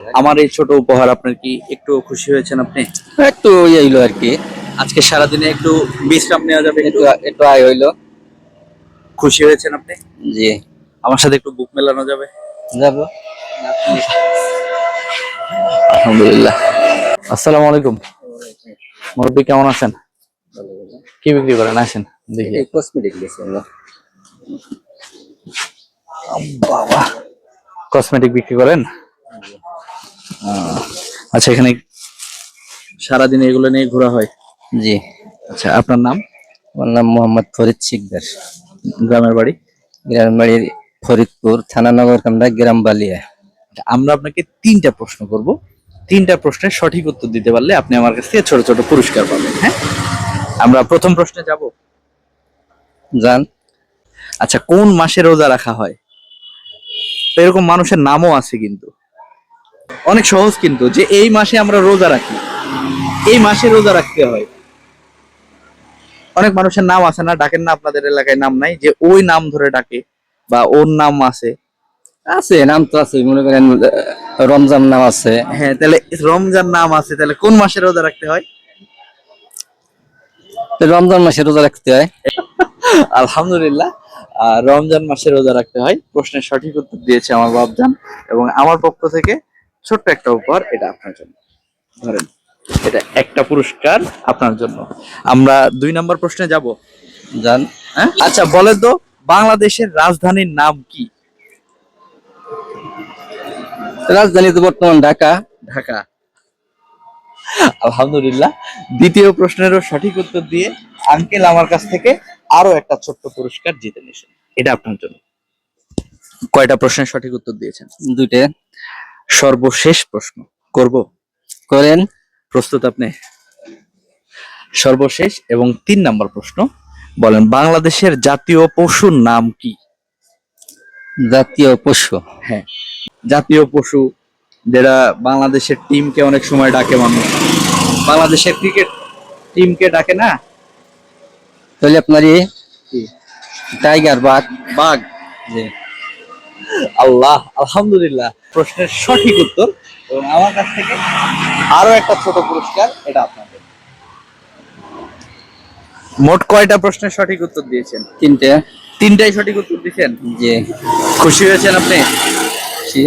আমার এই ছোট উপহার আপনার কি একটু খুশি হয়েছেন আপনি? একটু হইলো আর কি। আজকে সারাদিনে একটু বিশ্রাম নেওয়া যাবে, একটু একটু একটু আয় হইলো। খুশি হয়েছেন আপনি? জি। আমার সাথে একটু বুক মেলানো যাবে? যাবো। আলহামদুলিল্লাহ। আসসালামু আলাইকুম। মুরব্বী কেমন আছেন? কি বিক্রি করেন আসেন দেখি। এই কসমেটিক বেশি আমরা। বাবা, কসমেটিক বিক্রি করেন? আচ্ছা, এখানে সারাদিন এগুলো নিয়ে ঘোরা হয়? জি। আচ্ছা, আপনার নাম? আমার নাম মোহাম্মদ ফরিদ শিকদার। গ্রামের বাড়ি? গ্রামের বাড়ি ফরিদপুর, থানা নগরকান্দা, গ্রাম বালিয়া। আচ্ছা, আমরা আপনাকে 3টা প্রশ্ন করব। 3টা প্রশ্নের সঠিক উত্তর দিতে পারলে আপনি আমার কাছ থেকে ছোট ছোট পুরস্কার পাবেন। হ্যাঁ, আমরা প্রথম প্রশ্নে যাব। যান। আচ্ছা, কোন মাসে রোজা রাখা হয়? তো এরকম মানুষের নামও আছে কিন্তু। অনেক সহজ কিন্তু, যে এই মাসে আমরা রোজা রাখি, এই মাসে রোজা রাখতে হয়। অনেক মানুষের নাম আছে না, ডাকেন না? আপনাদের এলাকায় নাম নাই যে ওই নাম ধরে ডাকে, বা ওর নাম আছে? আছে, নাম তো আছে, মনে করেন রমজান নাম আছে। হ্যাঁ, তাহলে রমজান নাম আছে, তাহলে কোন মাসে রোজা রাখতে হয়? রমজান মাসে রোজা রাখতে হয়। আলহামদুলিল্লাহ। রমজান মাসে রোজা রাখতে হয়। প্রশ্নের সঠিক উত্তর দিয়েছে আমার বাপজান, এবং আমার পক্ষ থেকে ছোট্ট একটা উপহার, এটা আপনার জন্য। ধরেন, এটা একটা পুরস্কার আপনার জন্য। আমরা 2 নম্বর প্রশ্নে যাব। যান। হ্যাঁ, আচ্ছা বলেন তো, বাংলাদেশের রাজধানীর নাম কি? রাজধানী তো বর্তমান ঢাকা। ঢাকা। আলহামদুলিল্লাহ। দ্বিতীয় প্রশ্নেরও সঠিক উত্তর দিয়ে আঙ্কেল আমার কাছ থেকে আরো একটা ছোট্ট পুরস্কার জিতে নিয়েছেন, এটা আপনার জন্য। কয়টা প্রশ্নের সঠিক উত্তর দিয়েছেন? 2টে। সর্বশেষ প্রশ্ন করব, করেন। প্রস্তুত আপনি? সর্বশেষ এবং 3 নম্বর প্রশ্ন, বলেন বাংলাদেশের জাতীয় পশুর নাম কি? জাতীয় পশু। হ্যাঁ, জাতীয় পশু, যেটা বাংলাদেশের টিমকে অনেক সময় ডাকে মানুষ, বাংলাদেশের ক্রিকেট টিমকে ডাকে না? তাহলে আপনার কি? টাইগার, বাঘ। বাঘ। জি। আল্লাহ, আলহামদুলিল্লাহ, প্রশ্নের সঠিক উত্তর, এবং আমার কাছ থেকে আরো একটা ছোট পুরস্কার, এটা আপনাদের। মোট কয়টা প্রশ্নের সঠিক উত্তর দিয়েছেন? 3টে। 3টাই সঠিক উত্তর দিয়েছেন। জি। খুশি হয়েছেন আপনি? জি।